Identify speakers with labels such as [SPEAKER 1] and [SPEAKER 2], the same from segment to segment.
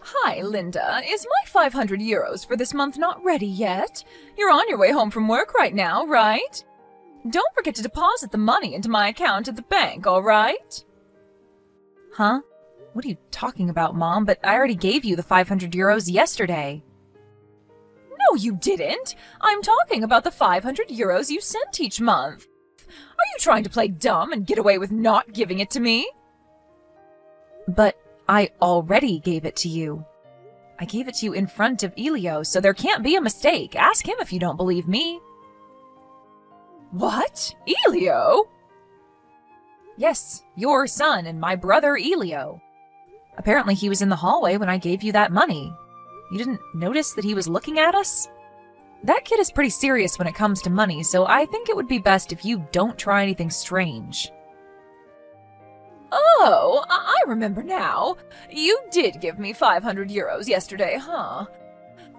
[SPEAKER 1] Hi, Linda. Is my 500 euros for this month not ready yet? You're on your way home from work right now, right? Don't forget to deposit the money into my account at the bank, all right? Huh? What are you talking about, Mom? But I already gave you the 500 euros yesterday. No, you didn't. I'm talking about the 500 euros you sent each month. Are you trying to play dumb and get away with not giving it to me? But I already gave it to you. I gave it to you in front of Elio, so there can't be a mistake. Ask him if you don't believe me. What? Elio? Yes, your son and my brother Elio. Apparently he was in the hallway when I gave you that money. You didn't notice that he was looking at us? That kid is pretty serious when it comes to money, so I think it would be best if you don't try anything strange. Oh, I remember now. You did give me 500 euros yesterday, huh?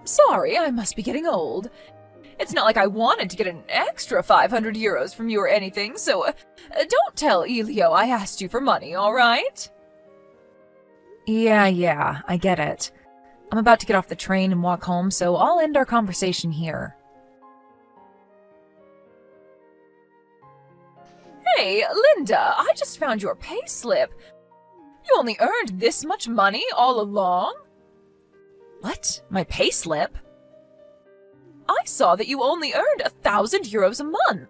[SPEAKER 1] Sorry, I must be getting old. It's not like I wanted to get an extra 500 euros from you or anything, so don't tell Elio I asked you for money, all right? Yeah, I get it. I'm about to get off the train and walk home, so I'll end our conversation here. Hey, Linda, I just found your payslip. You only earned this much money all along? What? My payslip? I saw that you only earned 1,000 euros a month.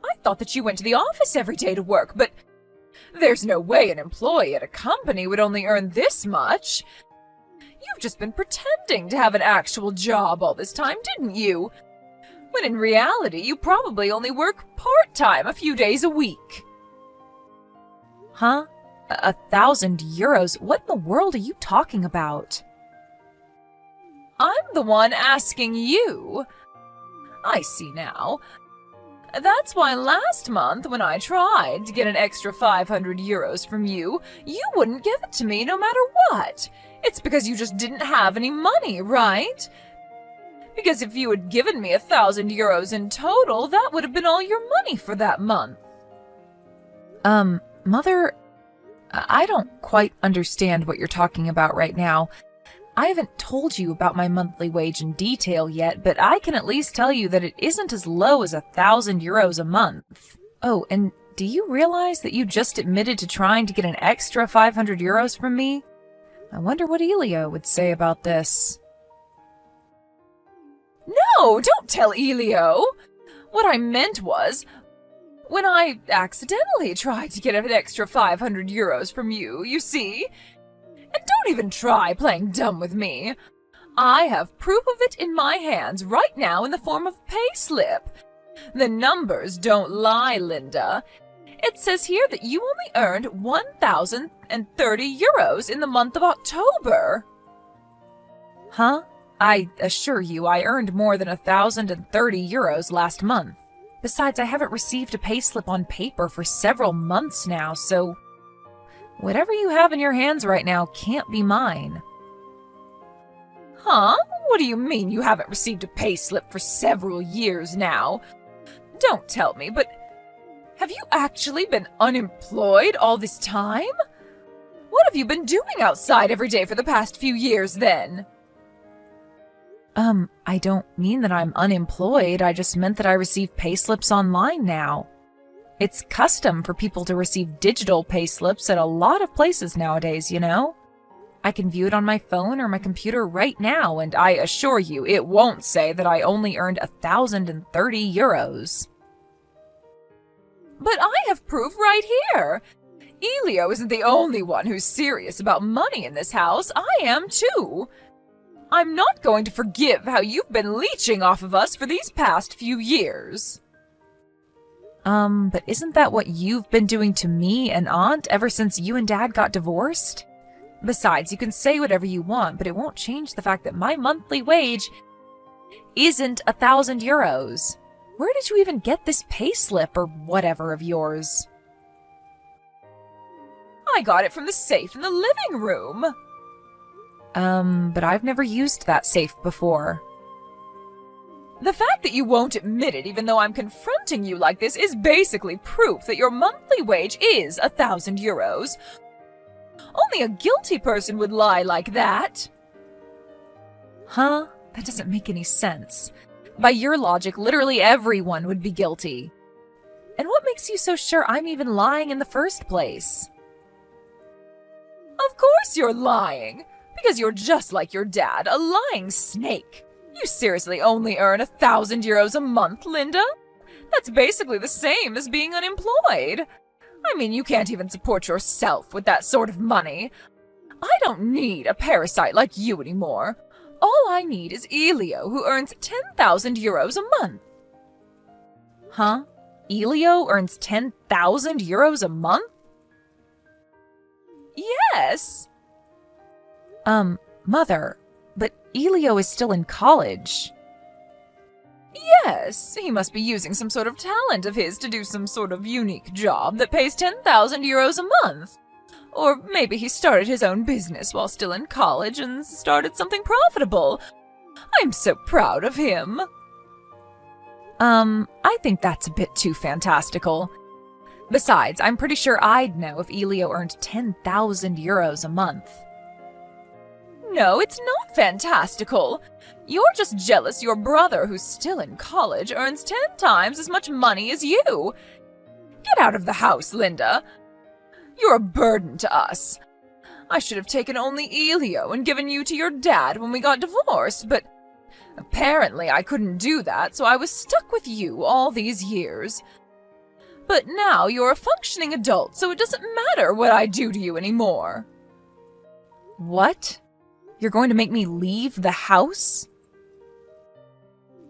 [SPEAKER 1] I thought that you went to the office every day to work, but there's no way an employee at a company would only earn this much. You've just been pretending to have an actual job all this time, didn't you? When in reality, you probably only work part-time a few days a week. Huh? 1,000 euros? What in the world are you talking about? I'm the one asking you. I see now. That's why last month, when I tried to get an extra 500 euros from you, you wouldn't give it to me no matter what. It's because you just didn't have any money, right? Because if you had given me 1,000 euros in total, that would have been all your money for that month. Mother, I don't quite understand what you're talking about right now. I haven't told you about my monthly wage in detail yet, but I can at least tell you that it isn't as low as 1,000 euros a month. Oh, and do you realize that you just admitted to trying to get an extra 500 euros from me? I wonder what Elio would say about this. No, don't tell Elio! What I meant was, when I accidentally tried to get an extra 500 euros from you, you see? And don't even try playing dumb with me. I have proof of it in my hands right now in the form of payslip. The numbers don't lie, Linda. It says here that you only earned 1,030 euros in the month of October. Huh? I assure you I earned more than 1,030 euros last month. Besides, I haven't received a payslip on paper for several months now, so whatever you have in your hands right now can't be mine. Huh? What do you mean you haven't received a payslip for several years now? Don't tell me, but have you actually been unemployed all this time? What have you been doing outside every day for the past few years, then? I don't mean that I'm unemployed. I just meant that I receive payslips online now. It's custom for people to receive digital payslips at a lot of places nowadays, you know? I can view it on my phone or my computer right now, and I assure you it won't say that I only earned 1,030 euros. But I have proof right here. Elio isn't the only one who's serious about money in this house. I am too. I'm not going to forgive how you've been leeching off of us for these past few years. But isn't that what you've been doing to me and Aunt ever since you and Dad got divorced? Besides, you can say whatever you want, but it won't change the fact that my monthly wage isn't 1,000 euros. Where did you even get this payslip or whatever of yours? I got it from the safe in the living room. But I've never used that safe before. The fact that you won't admit it even though I'm confronting you like this is basically proof that your monthly wage is 1,000 euros. Only a guilty person would lie like that. Huh? That doesn't make any sense. By your logic, literally everyone would be guilty. And what makes you so sure I'm even lying in the first place? Of course you're lying, because you're just like your dad, a lying snake. You seriously only earn 1,000 euros a month, Linda? That's basically the same as being unemployed. I mean, you can't even support yourself with that sort of money. I don't need a parasite like you anymore. All I need is Elio, who earns 10,000 euros a month. Huh? Elio earns 10,000 euros a month? Yes. Mother, but Elio is still in college. Yes, he must be using some sort of talent of his to do some sort of unique job that pays 10,000 euros a month. Or maybe he started his own business while still in college and started something profitable. I'm so proud of him. I think that's a bit too fantastical. Besides, I'm pretty sure I'd know if Elio earned 10,000 euros a month. No, it's not fantastical. You're just jealous your brother, who's still in college, earns 10 times as much money as you. Get out of the house, Linda. You're a burden to us. I should have taken only Elio and given you to your dad when we got divorced, but apparently I couldn't do that, so I was stuck with you all these years. But now you're a functioning adult, so it doesn't matter what I do to you anymore. What? You're going to make me leave the house?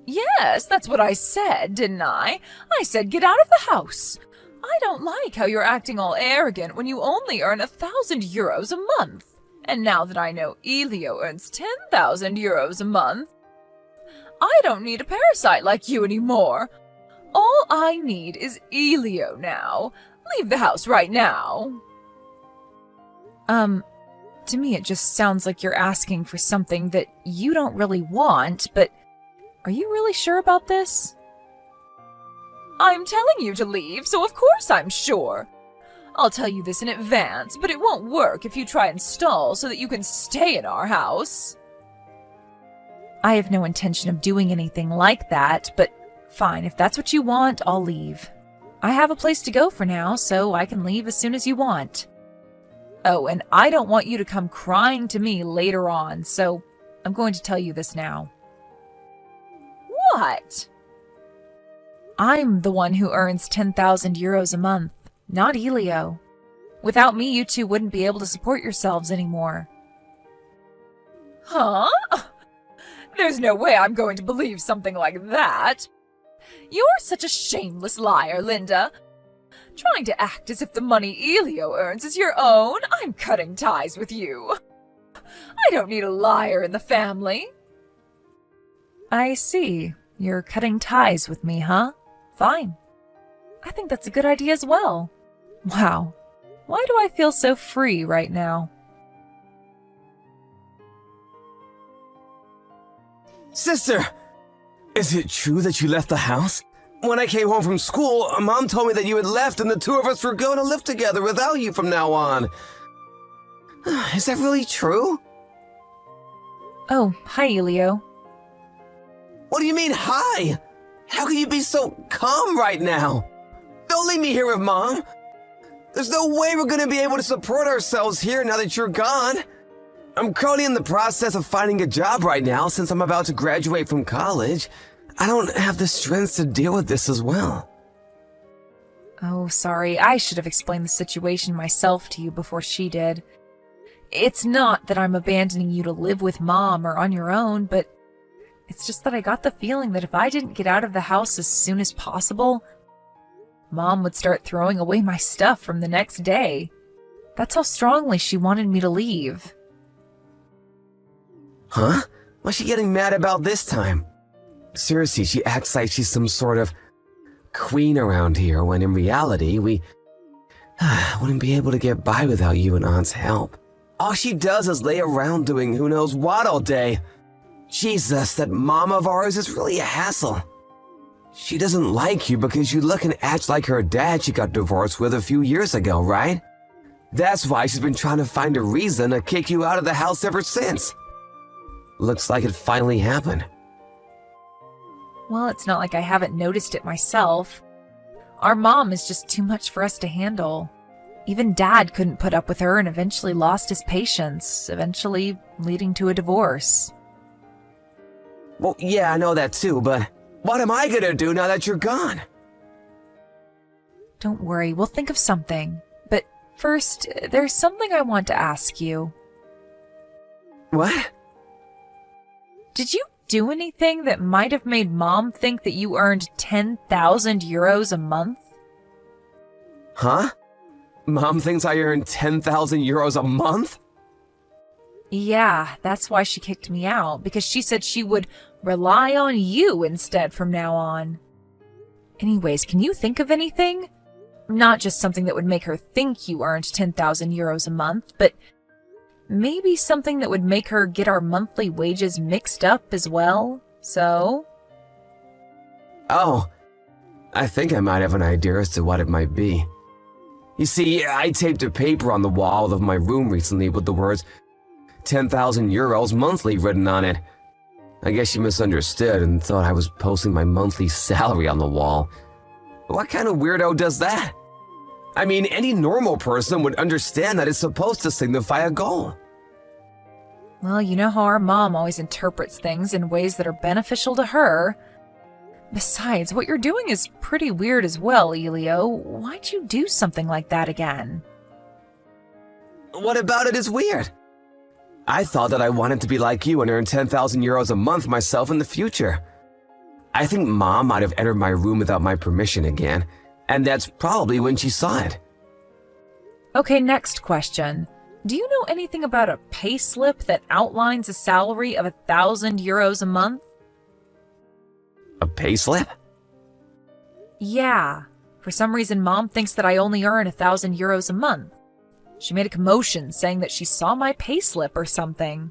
[SPEAKER 1] Yes, that's what I said, didn't I? I said get out of the house. I don't like how you're acting all arrogant when you only earn 1,000 euros a month. And now that I know Elio earns 10,000 euros a month, I don't need a parasite like you anymore. All I need is Elio now. Leave the house right now. To me it just sounds like you're asking for something that you don't really want, but are you really sure about this? I'm telling you to leave, so of course I'm sure. I'll tell you this in advance, but it won't work if you try and stall so that you can stay in our house. I have no intention of doing anything like that, but fine, if that's what you want, I'll leave. I have a place to go for now, so I can leave as soon as you want. Oh, and I don't want you to come crying to me later on, so I'm going to tell you this now. What? I'm the one who earns 10,000 euros a month, not Elio. Without me, you two wouldn't be able to support yourselves anymore. Huh? There's no way I'm going to believe something like that. You're such a shameless liar, Linda. Trying to act as if the money Elio earns is your own? I'm cutting ties with you. I don't need a liar in the family. I see. You're cutting ties with me, huh? Fine. I think that's a good idea as well. Wow. Why do I feel so free right now?
[SPEAKER 2] Sister! Is it true that you left the house? When I came home from school, Mom told me that you had left and the two of us were going to live together without you from now on. Is that really true?
[SPEAKER 1] Oh, hi, Elio.
[SPEAKER 2] What do you mean, hi? How can you be so calm right now? Don't leave me here with Mom. There's no way we're going to be able to support ourselves here now that you're gone. I'm currently in the process of finding a job right now since I'm about to graduate from college. I don't have the strength to deal with this as well.
[SPEAKER 1] Oh, sorry. I should have explained the situation myself to you before she did. It's not that I'm abandoning you to live with Mom or on your own, but it's just that I got the feeling that if I didn't get out of the house as soon as possible, Mom would start throwing away my stuff from the next day. That's how strongly she wanted me to leave.
[SPEAKER 2] Huh? Why's she getting mad about this time? Seriously, she acts like she's some sort of queen around here, when in reality, we wouldn't be able to get by without you and Aunt's help. All she does is lay around doing who knows what all day. Jesus, that mom of ours is really a hassle. She doesn't like you because you look and act like her dad she got divorced with a few years ago, right? That's why she's been trying to find a reason to kick you out of the house ever since. Looks like it finally happened.
[SPEAKER 1] Well, it's not like I haven't noticed it myself. Our mom is just too much for us to handle. Even Dad couldn't put up with her and eventually lost his patience, eventually leading to a divorce.
[SPEAKER 2] Well, yeah, I know that too, but what am I gonna do now that you're gone?
[SPEAKER 1] Don't worry, we'll think of something. But first, there's something I want to ask you.
[SPEAKER 2] What?
[SPEAKER 1] Did you do anything that might have made Mom think that you earned 10,000 euros a month?
[SPEAKER 2] Huh? Mom thinks I earn 10,000 euros a month?
[SPEAKER 1] Yeah, that's why she kicked me out, because she said she would rely on you instead from now on. Anyways, can you think of anything? Not just something that would make her think you earned 10,000 euros a month, but maybe something that would make her get our monthly wages mixed up as well, so?
[SPEAKER 2] Oh, I think I might have an idea as to what it might be. You see, I taped a paper on the wall of my room recently with the words 10,000 euros monthly written on it. I guess she misunderstood and thought I was posting my monthly salary on the wall. What kind of weirdo does that? I mean, any normal person would understand that it's supposed to signify a goal.
[SPEAKER 1] Well, you know how our mom always interprets things in ways that are beneficial to her. Besides, what you're doing is pretty weird as well, Elio. Why'd you do something like that again?
[SPEAKER 2] What about it is weird? I thought that I wanted to be like you and earn 10,000 euros a month myself in the future. I think Mom might have entered my room without my permission again, and that's probably when she saw it.
[SPEAKER 1] Okay, next question. Do you know anything about a payslip that outlines a salary of 1,000 euros a month?
[SPEAKER 2] A payslip?
[SPEAKER 1] Yeah. For some reason, Mom thinks that I only earn 1,000 euros a month. She made a commotion saying that she saw my payslip or something.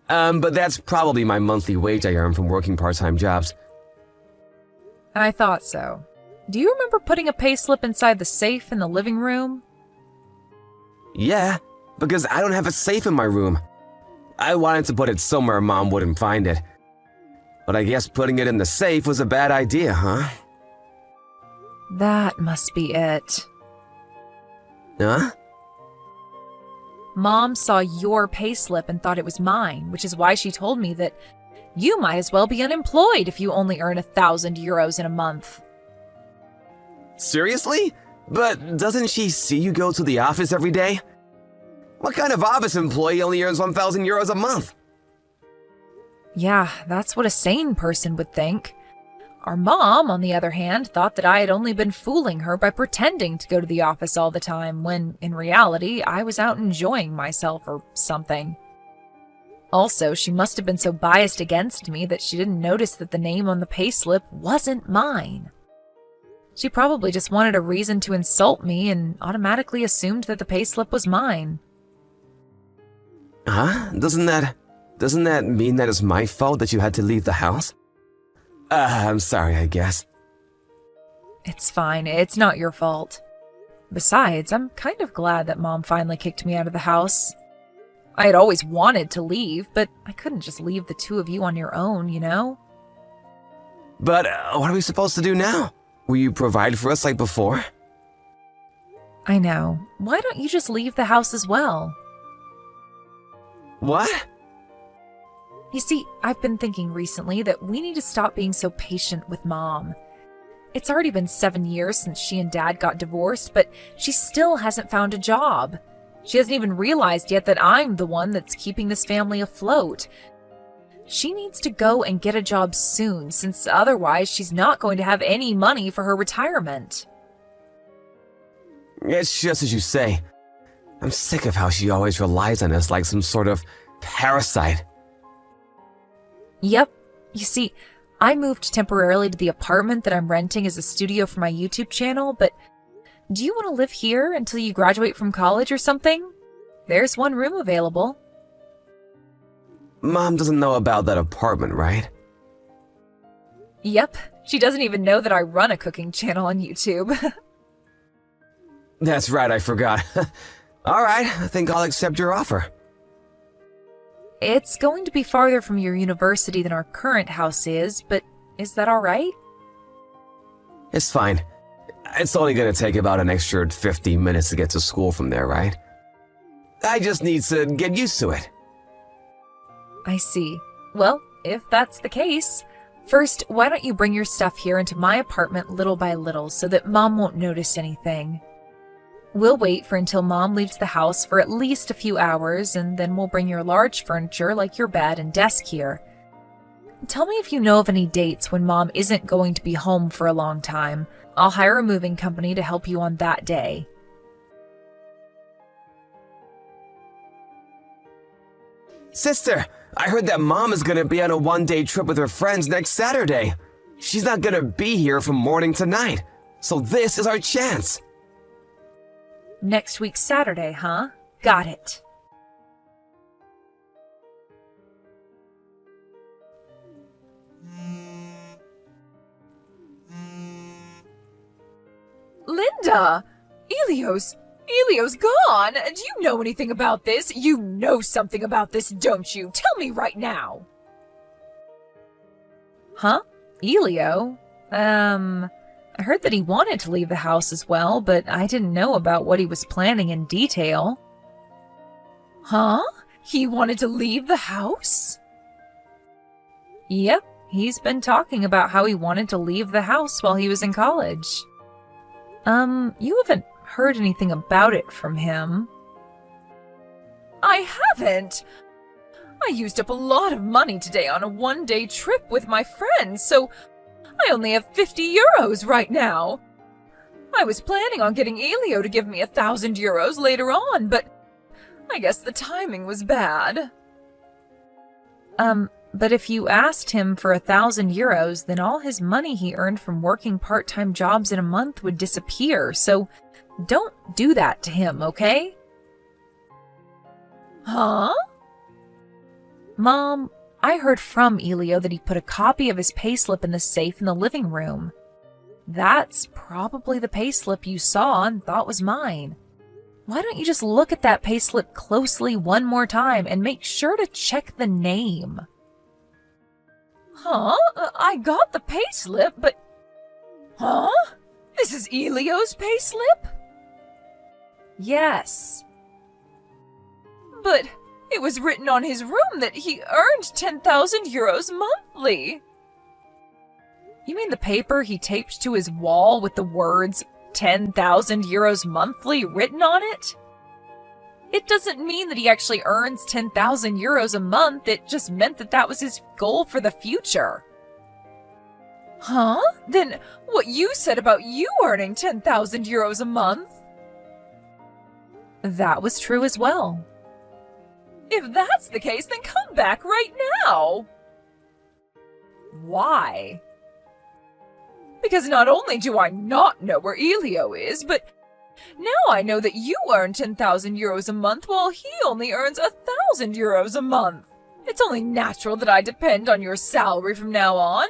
[SPEAKER 2] But that's probably my monthly wage I earn from working part-time jobs.
[SPEAKER 1] I thought so. Do you remember putting a payslip inside the safe in the living room?
[SPEAKER 2] Yeah, because I don't have a safe in my room. I wanted to put it somewhere Mom wouldn't find it. But I guess putting it in the safe was a bad idea, huh?
[SPEAKER 1] That must be it.
[SPEAKER 2] Huh?
[SPEAKER 1] Mom saw your payslip and thought it was mine, which is why she told me that you might as well be unemployed if you only earn 1,000 euros in a month.
[SPEAKER 2] Seriously? But doesn't she see you go to the office every day? What kind of office employee only earns 1,000 euros a month?
[SPEAKER 1] Yeah, that's what a sane person would think. Our mom, on the other hand, thought that I had only been fooling her by pretending to go to the office all the time, when, in reality, I was out enjoying myself or something. Also, she must have been so biased against me that she didn't notice that the name on the payslip wasn't mine. She probably just wanted a reason to insult me and automatically assumed that the payslip was mine.
[SPEAKER 2] Huh? Doesn't that mean that it's my fault that you had to leave the house? I'm sorry, I guess.
[SPEAKER 1] It's fine. It's not your fault. Besides, I'm kind of glad that Mom finally kicked me out of the house. I had always wanted to leave, but I couldn't just leave the two of you on your own, you know?
[SPEAKER 2] But what are we supposed to do now? Will you provide for us like before?
[SPEAKER 1] I know. Why don't you just leave the house as well?
[SPEAKER 2] What?
[SPEAKER 1] You see, I've been thinking recently that we need to stop being so patient with Mom. It's already been 7 years since she and Dad got divorced, but she still hasn't found a job. She hasn't even realized yet that I'm the one that's keeping this family afloat. She needs to go and get a job soon, since otherwise she's not going to have any money for her retirement.
[SPEAKER 2] It's just as you say. I'm sick of how she always relies on us like some sort of parasite.
[SPEAKER 1] Yep. You see, I moved temporarily to the apartment that I'm renting as a studio for my YouTube channel, but do you want to live here until you graduate from college or something? There's one room available.
[SPEAKER 2] Mom doesn't know about that apartment, right?
[SPEAKER 1] Yep. She doesn't even know that I run a cooking channel on YouTube.
[SPEAKER 2] That's right, I forgot. All right, I think I'll accept your offer.
[SPEAKER 1] It's going to be farther from your university than our current house is, but is that all right?
[SPEAKER 2] It's fine. It's only gonna take about an extra 15 minutes to get to school from there, right? I just need to get used to it.
[SPEAKER 1] I see. Well, if that's the case, first, why don't you bring your stuff here into my apartment little by little so that Mom won't notice anything? We'll wait for until Mom leaves the house for at least a few hours, and then we'll bring your large furniture like your bed and desk here. Tell me if you know of any dates when Mom isn't going to be home for a long time. I'll hire a moving company to help you on that day.
[SPEAKER 2] Sister, I heard that Mom is gonna be on a one-day trip with her friends next Saturday. She's not gonna be here from morning to night, so this is our chance.
[SPEAKER 1] Next week Saturday, huh? Got it. Linda! Elio's gone! Do you know anything about this? You know something about this, don't you? Tell me right now! Huh? Elio? I heard that he wanted to leave the house as well, but I didn't know about what he was planning in detail. Huh? He wanted to leave the house? Yep, he's been talking about how he wanted to leave the house while he was in college. You haven't heard anything about it from him? I haven't! I used up a lot of money today on a one-day trip with my friends, so I only have 50 euros right now. I was planning on getting Elio to give me 1,000 euros later on, but I guess the timing was bad. But if you asked him for 1,000 euros, then all his money he earned from working part-time jobs in a month would disappear, so don't do that to him, okay? Huh? Mom, I heard from Elio that he put a copy of his payslip in the safe in the living room. That's probably the payslip you saw and thought was mine. Why don't you just look at that payslip closely one more time and make sure to check the name? Huh? I got the payslip, but... Huh? This is Elio's payslip? Yes. But it was written on his room that he earned 10,000 euros monthly. You mean the paper he taped to his wall with the words 10,000 euros monthly written on it? It doesn't mean that he actually earns 10,000 euros a month, it just meant that that was his goal for the future. Huh? Then what you said about you earning 10,000 euros a month? That was true as well. If that's the case, then come back right now. Why? Because not only do I not know where Elio is, but now I know that you earn 10,000 euros a month while he only earns 1,000 euros a month. It's only natural that I depend on your salary from now on.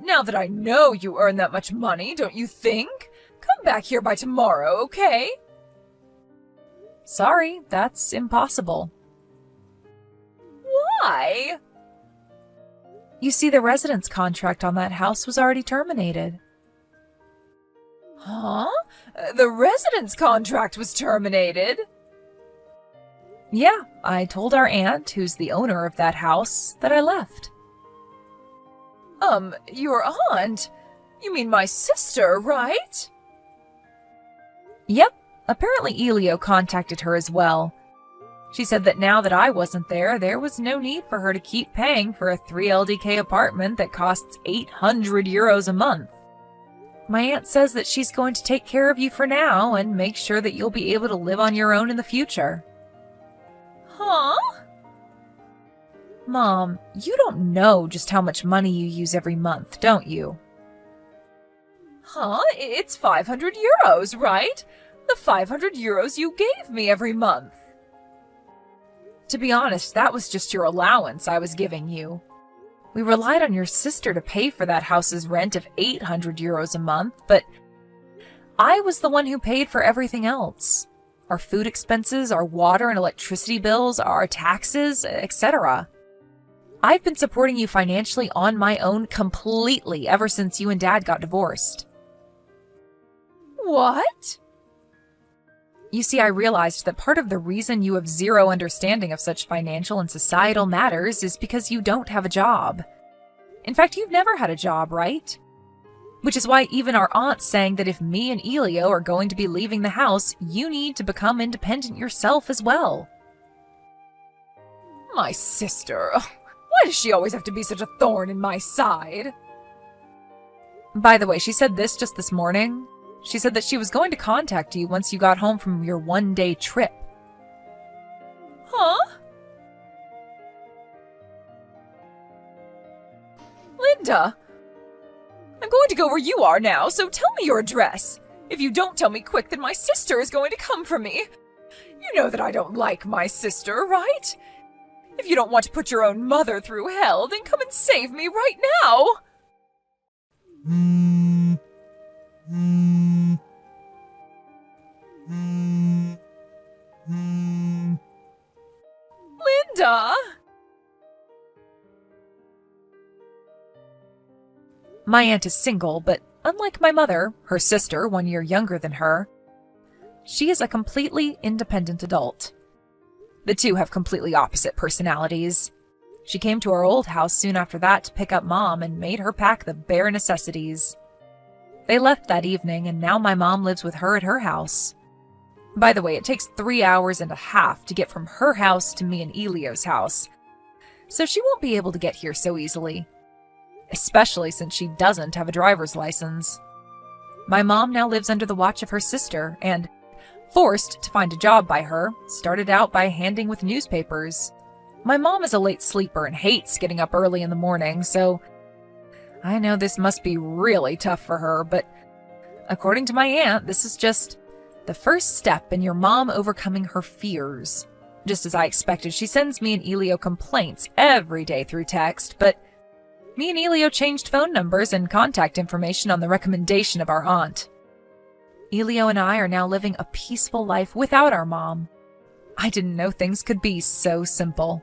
[SPEAKER 1] Now that I know you earn that much money, don't you think? Come back here by tomorrow, okay? Sorry, that's impossible. Why? You see, the residence contract on that house was already terminated. Huh? The residence contract was terminated? Yeah, I told our aunt, who's the owner of that house, that I left. Your aunt? You mean my sister, right? Yep, apparently Elio contacted her as well. She said that now that I wasn't there, there was no need for her to keep paying for a 3 LDK apartment that costs 800 euros a month. My aunt says that she's going to take care of you for now and make sure that you'll be able to live on your own in the future. Huh? Mom, you don't know just how much money you use every month, don't you? Huh? It's 500 euros, right? The 500 euros you gave me every month. To be honest, that was just your allowance I was giving you. We relied on your sister to pay for that house's rent of 800 euros a month, but I was the one who paid for everything else. our food expenses, our water and electricity bills, our taxes, etc. I've been supporting you financially on my own completely ever since you and Dad got divorced.
[SPEAKER 3] What?
[SPEAKER 1] You see, I realized that part of the reason you have zero understanding of such financial and societal matters is because you don't have a job. In fact, you've never had a job, right? Which is why even our aunt's saying that if me and Elio are going to be leaving the house, you need to become independent yourself as well.
[SPEAKER 3] My sister. Why does she always have to be such a thorn in my side?
[SPEAKER 1] By the way, she said this morning. She said that she was going to contact you once you got home from your one-day trip.
[SPEAKER 3] Huh? Linda! I'm going to go where you are now, so tell me your address. If you don't tell me quick, then my sister is going to come for me. You know that I don't like my sister, right? If you don't want to put your own mother through hell, then come and save me right now! Linda!
[SPEAKER 1] My aunt is single, but unlike my mother, her sister, 1 year younger than her, she is a completely independent adult. The two have completely opposite personalities. She came to our old house soon after that to pick up Mom and made her pack the bare necessities. They left that evening, and now my mom lives with her at her house. By the way, it takes 3 hours and a half to get from her house to me and Elio's house, so she won't be able to get here so easily, especially since she doesn't have a driver's license. My mom now lives under the watch of her sister, and, forced to find a job by her, started out by handing with newspapers. My mom is a late sleeper and hates getting up early in the morning, so I know this must be really tough for her, but according to my aunt, this is just the first step in your mom overcoming her fears. Just as I expected, she sends me and Elio complaints every day through text, but me and Elio changed phone numbers and contact information on the recommendation of our aunt. Elio and I are now living a peaceful life without our mom. I didn't know things could be so simple.